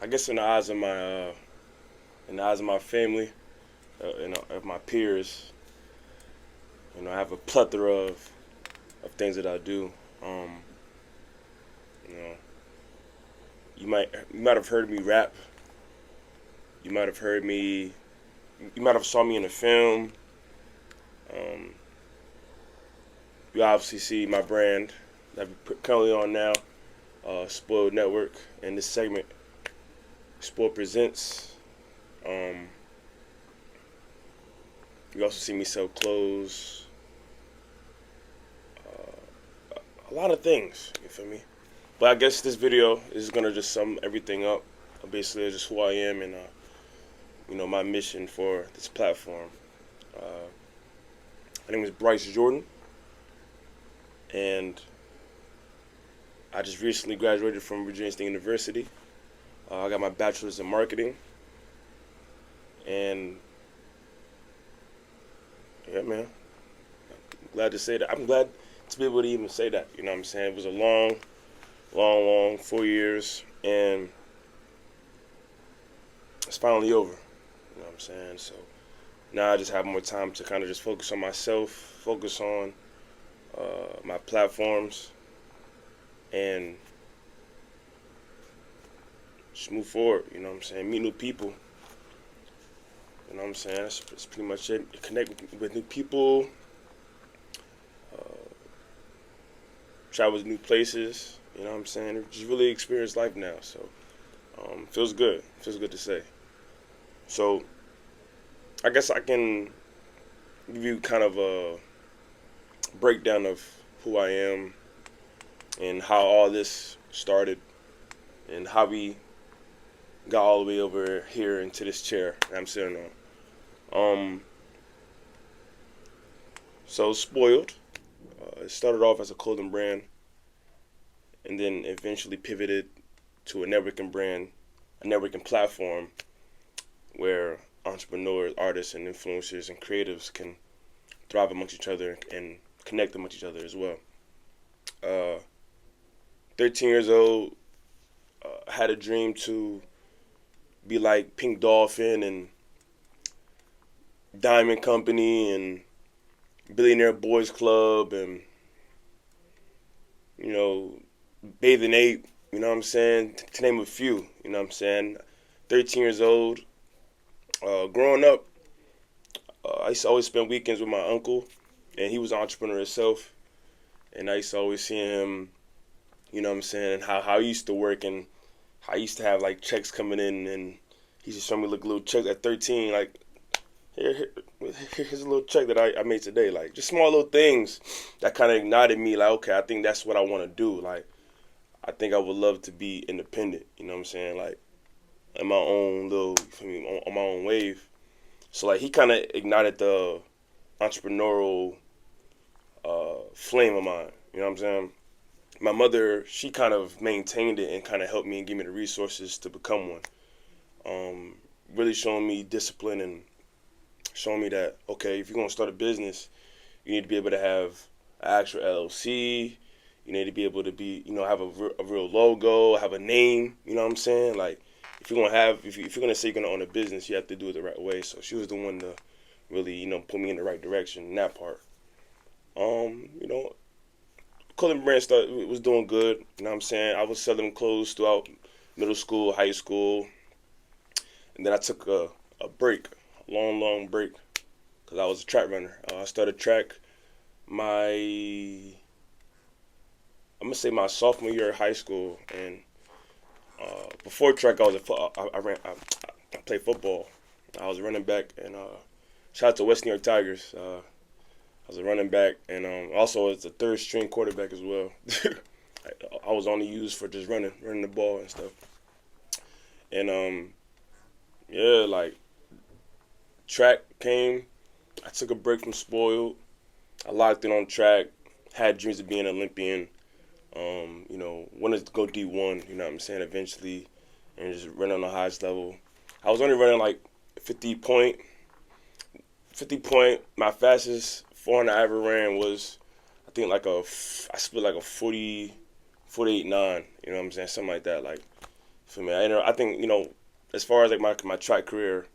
I guess in the eyes of my family, of my peers, I have a plethora of things that I do. Um, you know, you might have heard me rap. You might have heard me. You might have saw me in a film. Um, you obviously see my brand that I'm currently on now, Spoiled Network, and this segment, Spoiled Presents. Um, you also see me sell clothes, a lot of things. You feel me? But I guess this video is gonna just sum everything up. Basically, just who I am and my mission for this platform. Uh, my name is Bryce Jordan, and I just recently graduated from Virginia State University. I got my bachelor's in marketing, and yeah, man, I'm glad to say that. I'm glad to be able to even say that. You know what I'm saying? It was a long 4 years, and it's finally over. You know what I'm saying? So now I just have more time to kind of just focus on myself, focus on my platforms, and just move forward. You know what I'm saying? Meet new people. You know what I'm saying? That's pretty much it. Connect with new people, uh, travel to new places. You know what I'm saying? Just really experience life now. So feels good. Feels good to say. So I guess I can give you kind of a breakdown of who I am and how all this started and how we got all the way over here into this chair that I'm sitting on. Um, so Spoiled, it started off as a clothing brand and then eventually pivoted to a networking brand, a networking platform where entrepreneurs, artists, and influencers and creatives can thrive amongst each other and connect amongst each other as well. Uh, 13 years old, I had a dream to be like Pink Dolphin and Diamond Company and Billionaire Boys Club and, Bathing Ape, you know what I'm saying? To name a few, you know what I'm saying? 13 years old. Growing up, I used to always spend weekends with my uncle, and he was an entrepreneur himself. And I used to always see him, you know what I'm saying, and how he used to work and how I used to have like checks coming in, and he used to show me little checks at 13, like here's a little check that I made today, like just small little things that kind of ignited me, like okay, I think that's what I want to do. Like I think I would love to be independent, you know what I'm saying, like in my own little, you feel me, on my own wave. So like he kind of ignited the entrepreneurial flame of mine, you know what I'm saying. My mother, she kind of maintained it and kind of helped me and gave me the resources to become one. Really showing me discipline and showing me that, okay, if you're going to start a business, you need to be able to have an actual LLC. You need to be able to have a real logo, have a name, you know what I'm saying? Like, if you're going to say you're going to own a business, you have to do it the right way. So she was the one to really, put me in the right direction in that part. You know, clothing brand was doing good, you know what I'm saying? I was selling clothes throughout middle school, high school, and then I took a break, a long break, because I was a track runner. I started track I'm gonna say my sophomore year of high school, and before track, I played football. I was running back, and shout out to West New York Tigers. I was a running back, and also as a third string quarterback as well. I was only used for just running the ball and stuff. And yeah, like track came. I took a break from Spoiled. I locked in on track. Had dreams of being an Olympian. Wanted to go D1. You know what I'm saying? Eventually, and just run on the highest level. I was only running like 50 point. My fastest 400 I ever ran was, I think I split like a 48.9. You know what I'm saying? Something like that. Like For me, I think, as far as like my track career,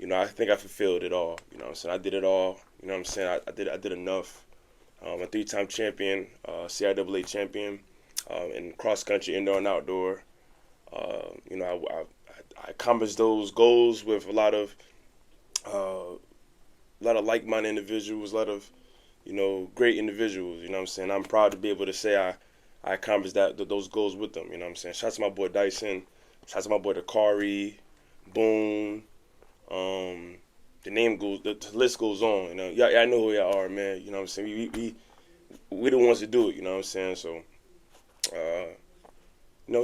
I think I fulfilled it all. You know what I'm saying? I did it all. You know what I'm saying? I did enough. A 3-time champion, CIAA champion, in cross country, indoor and outdoor. I accomplished those goals with a lot of like-minded individuals, a lot of great individuals. You know what I'm saying? I'm proud to be able to say I accomplished those goals with them. You know what I'm saying? Shout out to my boy Dyson. Shout out to my boy Dakari, Boone. The list goes on. Yeah, I know who y'all are, man. You know what I'm saying? We the ones to do it. You know what I'm saying? So,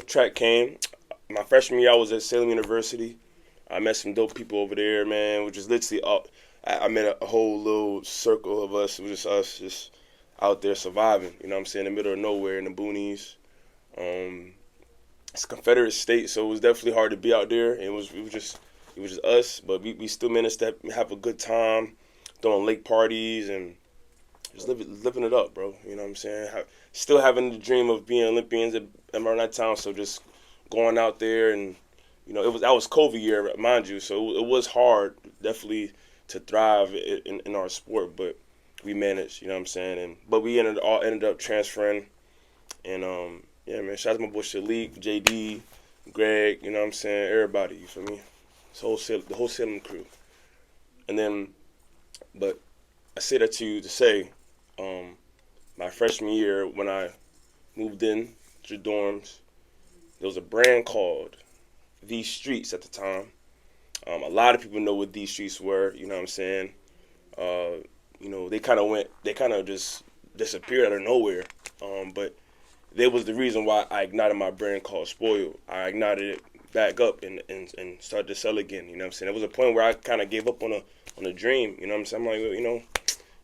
track came. My freshman year, I was at Salem University. I met some dope people over there, man, which is literally I met a whole little circle of us. It was just us just out there surviving, you know what I'm saying, in the middle of nowhere in the boonies. It's a Confederate state, so it was definitely hard to be out there. It was just us, but we still managed to have a good time, throwing lake parties and just living it up, bro. You know what I'm saying? Still having the dream of being Olympians around that time, so just going out there and, that was COVID year, mind you, so it was hard, definitely, to thrive in our sport, but we managed, you know what I'm saying? But we ended up transferring, and yeah, man, shout out to my boy Shalik, JD, Greg, you know what I'm saying? Everybody, you feel me? The whole Salem crew. And then, but I say that to you to say, my freshman year when I moved in to the dorms, there was a brand called These Streets at the time. A lot of people know what These Streets were, you know what I'm saying? They kind of just disappeared out of nowhere. But they was the reason why I ignited my brand called Spoiled. I ignited it back up and started to sell again, you know what I'm saying? There was a point where I kind of gave up on a dream, you know what I'm saying? I'm like,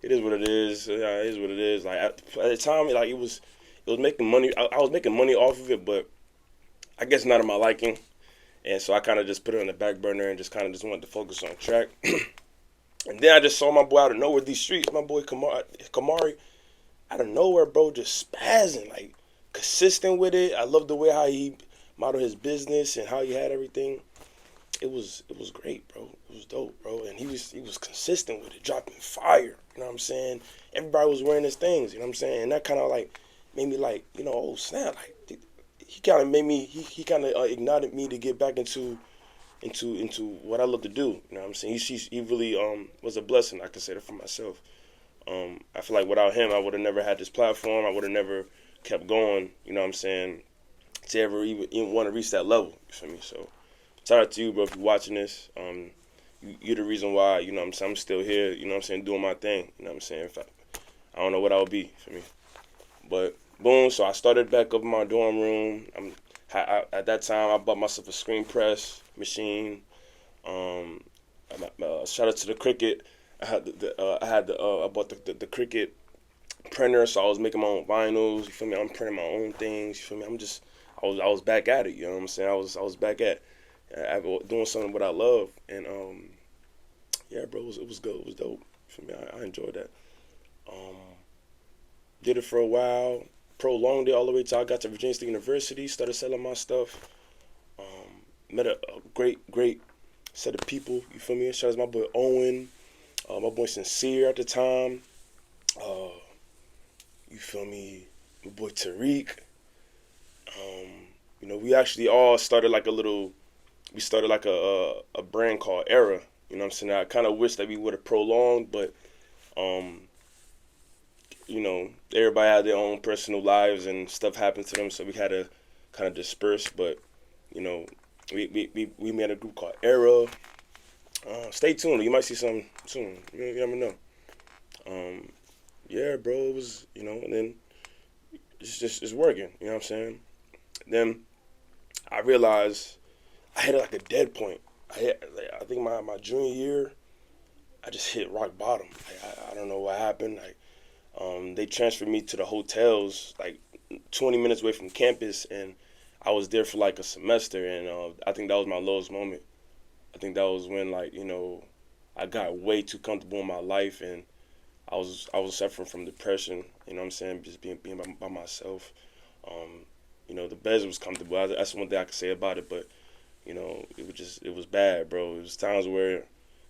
it is what it is. It is what it is. Like at the time, like it was making money. I was making money off of it, but I guess not in my liking. And so I kind of just put it on the back burner and just wanted to focus on track. And then I just saw my boy out of nowhere, These Streets, my boy Kamari, out of nowhere, bro, just spazzing, like consistent with it. I love the way how he modeled his business and how he had everything. It was great, bro. It was dope, bro. And he was consistent with it, dropping fire. You know what I'm saying? Everybody was wearing his things. You know what I'm saying? And that kind of like made me like, oh snap! Like he kind of made me. He kind of ignited me to get back into what I love to do. You know what I'm saying? He really was a blessing. I can say that for myself. I feel like without him, I would have never had this platform. I would have never kept going. You know what I'm saying? To ever even want to reach that level. You feel me? So. Shout out to you, bro, if you're watching this. You're the reason why, you know what I'm saying, I'm still here, you know what I'm saying, doing my thing, you know what I'm saying. In fact, I don't know what I would be, for me. But, boom, so I started back up in my dorm room. At that time, I bought myself a screen press machine. Shout out to the Cricut. I bought the Cricut printer, so I was making my own vinyls, you feel me? I'm printing my own things, you feel me? I was back at it, you know what I'm saying? I was back at doing something what I love, and yeah, bro, it was good. It was dope for me. I enjoyed that. Did it for a while, prolonged it all the way till I got to Virginia State University. Started selling my stuff. Met a great set of people. You feel me? Shout out to my boy Owen, my boy Sincere at the time. You feel me? My boy Tariq. We actually all started like a brand called Era. You know what I'm saying? I kind of wish that we would have prolonged, but, everybody had their own personal lives and stuff happened to them, so we had to kind of disperse. But, we made a group called Era. Stay tuned. You might see something soon. You never know. Yeah, bro, it was, and then it's working. You know what I'm saying? Then I realized I hit like a dead point. I think my junior year, I just hit rock bottom. I don't know what happened. They transferred me to the hotels, like 20 minutes away from campus, and I was there for like a semester. And I think that was my lowest moment. I think that was when I got way too comfortable in my life, and I was suffering from depression. You know what I'm saying? Just being by myself. the beds was comfortable. That's one thing I could say about it. But it was bad, bro. It was times where,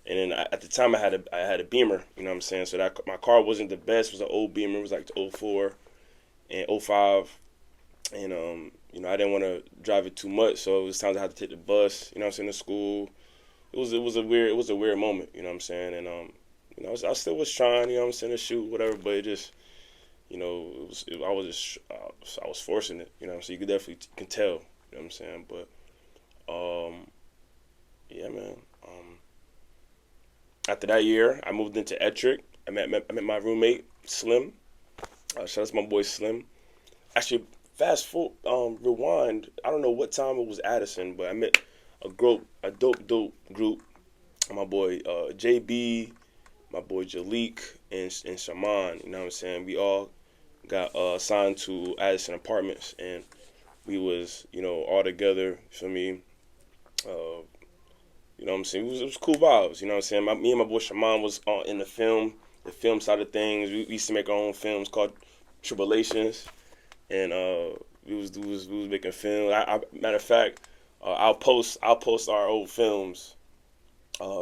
and then at the time I had a Beamer. You know what I'm saying? So that my car wasn't the best. It was an old Beamer. It was like the '04 and '05, and I didn't want to drive it too much. So it was times I had to take the bus. You know what I'm saying? To school. It was a weird moment. You know what I'm saying? And I still was trying. You know what I'm saying, to shoot whatever, but it just. I was forcing it, so you could definitely can tell, you know what I'm saying, but, yeah, man, after that year, I moved into Ettrick. I met my roommate, Slim. Shout out to my boy, Slim. Actually, rewind, I don't know what time it was Addison, but I met a dope group, my boy, JB, my boy, Jalik, and Shaman, you know what I'm saying, we all got assigned to Addison Apartments, and we was, all together, for me. You know what I'm saying? It was cool vibes, you know what I'm saying? Me and my boy Shaman was in the film side of things. We used to make our own films called Tribulations, and we was making film. Matter of fact, I'll post our old films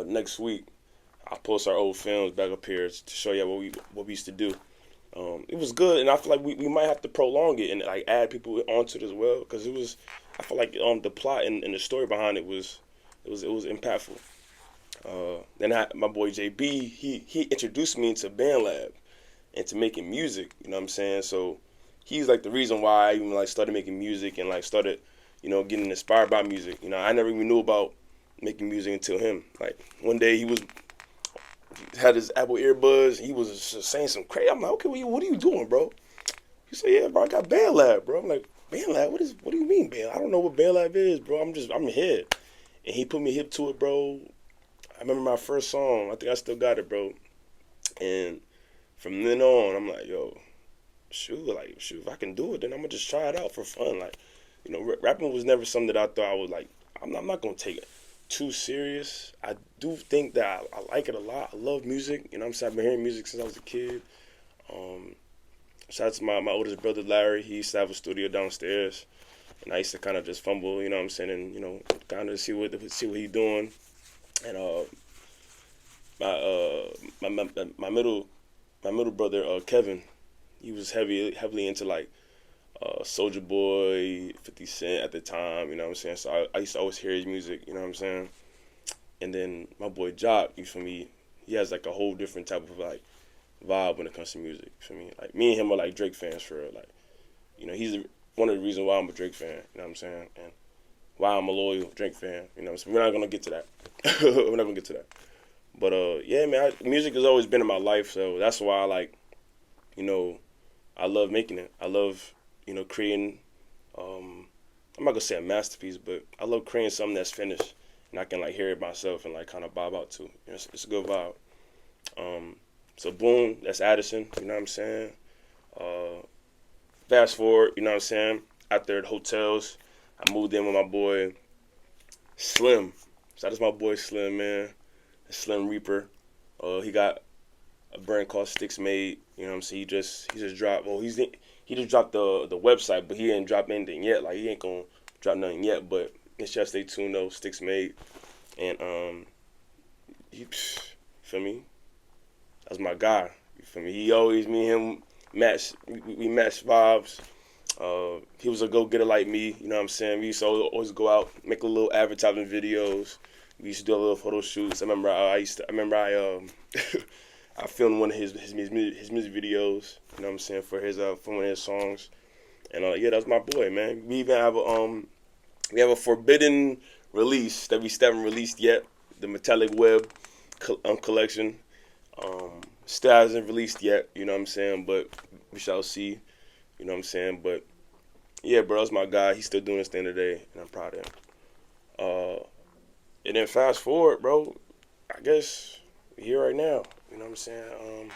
next week. I'll post our old films back up here to show you what we used to do. It was good, and I feel like we might have to prolong it and like add people onto it as well, because I feel like the plot and the story behind it was impactful. Then my boy JB, he introduced me into BandLab and to making music. You know what I'm saying? So he's like the reason why I even like started making music and like started getting inspired by music. I never even knew about making music until him. Like one day he had his Apple earbuds. He was just saying some crazy. I'm like, okay, what are you doing, bro? He said, yeah, bro, I got BandLab, bro. I'm like, BandLab? What do you mean, Band? I don't know what BandLab is, bro. I'm here. And he put me hip to it, bro. I remember my first song. I think I still got it, bro. And from then on, I'm like, yo, shoot, if I can do it, then I'm gonna just try it out for fun. Like, rapping was never something that I thought I was like, I'm not gonna take it too serious. I do think that I like it a lot. I love music. You know what I'm saying? I've been hearing music since I was a kid. Shout out to my oldest brother, Larry. He used to have a studio downstairs. And I used to kind of just fumble, you know what I'm saying, and, kind of see what he's doing. And my middle brother, Kevin, he was heavily into, like, Soulja Boy, 50 Cent at the time, you know what I'm saying? So I used to always hear his music, you know what I'm saying? And then my boy Jock, you feel me? He has like a whole different type of like vibe when it comes to music, you feel me? Like me and him are like Drake fans for real. Like, he's one of the reasons why I'm a Drake fan, you know what I'm saying? And why I'm a loyal Drake fan, you know what I'm saying? We're not gonna get to that. We're not gonna get to that. But yeah, man, music has always been in my life, so that's why I like, I love making it. I love creating, I'm not gonna say a masterpiece, but I love creating something that's finished and I can like hear it myself and like kind of vibe out to. It's a good vibe. So boom, that's Addison, you know what I'm saying? Fast forward, you know what I'm saying? After the hotels, I moved in with my boy Slim. So that's my boy Slim, man. Slim Reaper. He got a brand called Sticks Made. You know what I'm saying? He just dropped. Well, he just dropped the website, but he didn't drop anything yet. Like he ain't gonna drop nothing yet. But it's just stay tuned though. Sticks Made, and he, feel me? That's my guy. You feel me? He always me and him match. We match vibes. He was a go-getter like me. You know what I'm saying? We used to always go out, make a little advertising videos. We used to do a little photo shoots. I remember I I filmed one of his music videos. You know what I'm saying, for one of his songs. And yeah, that's my boy, man. We even have a forbidden release that we still haven't released yet. The Metallic Web collection still hasn't released yet. You know what I'm saying, but we shall see. You know what I'm saying, but yeah, bro, that's my guy. He's still doing this thing today, and I'm proud of him. And then fast forward, bro, I guess we're here right now. You know what I'm saying?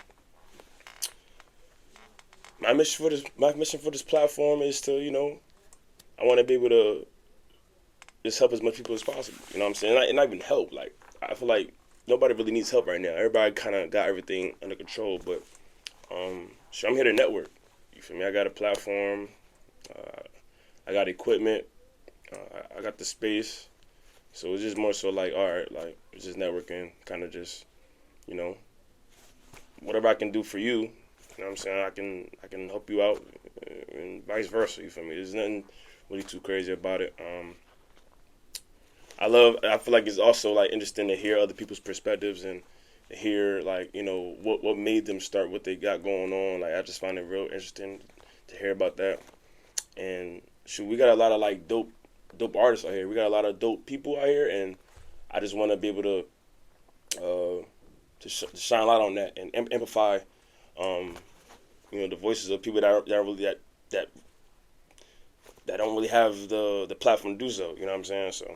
My mission for this platform is to, I want to be able to just help as much people as possible. You know what I'm saying? And not even help. Like, I feel like nobody really needs help right now. Everybody kind of got everything under control. But so I'm here to network. You feel me? I got a platform. I got equipment. I got the space. So it's just more so like, all right, like it's just networking, kind of just, you know, whatever I can do for you. You know what I'm saying? I can help you out, and vice versa. You feel me? There's nothing really too crazy about it. I feel like it's also like interesting to hear other people's perspectives and hear like, you know, what made them start what they got going on. Like I just find it real interesting to hear about that. And shoot, we got a lot of like dope artists out here. We got a lot of dope people out here, and I just want to be able to shine light on that and amplify, you know, the voices of people that that don't really have the platform to do so. You know what I'm saying? So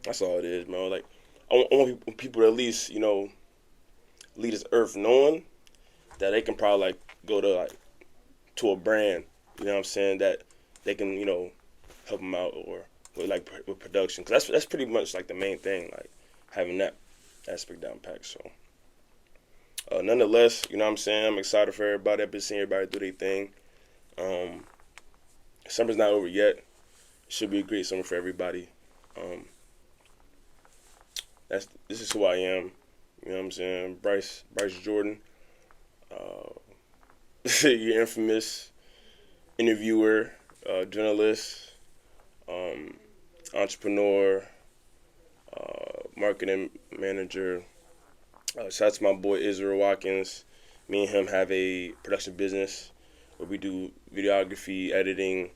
that's all it is, man. Like I want people to at least, you know, leave this earth knowing that they can probably like go to like to a brand. You know what I'm saying? That they can, you know, help them out or with production. Cause that's pretty much like the main thing, like having that aspect down packed. So nonetheless, you know what I'm saying? I'm excited for everybody. I've been seeing everybody do their thing. Summer's not over yet. It should be a great summer for everybody. This is who I am. You know what I'm saying? Bryce Jordan. Your infamous interviewer, journalist, entrepreneur, marketing manager. Shout out to my boy Israel Watkins. Me and him have a production business where we do videography, editing,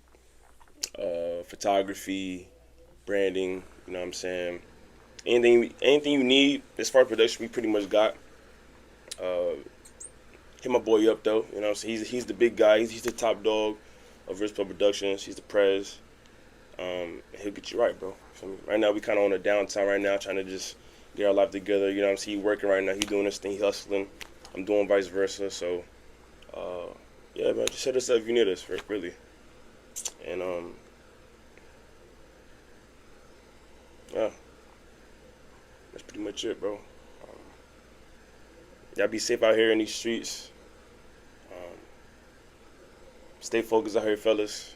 photography, branding. You know what I'm saying? Anything you need as far as production, we pretty much got. Hit my boy up though. You know what I'm saying? He's the big guy. He's the top dog of Rizpo Productions. He's the prez. He'll get you right, bro. Right now we kind of on a downtime right now, trying to just get our life together. You know what I'm saying? He working right now. He doing this thing. He hustling. I'm doing vice versa. So, yeah, man, just hit us up if you need us, really. And yeah, that's pretty much it, bro. Y'all be safe out here in these streets. Stay focused out here, fellas.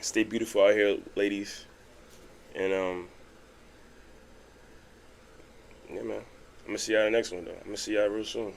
Stay beautiful out here, ladies. And yeah, man. I'm gonna see y'all in the next one though. I'm gonna see y'all real soon.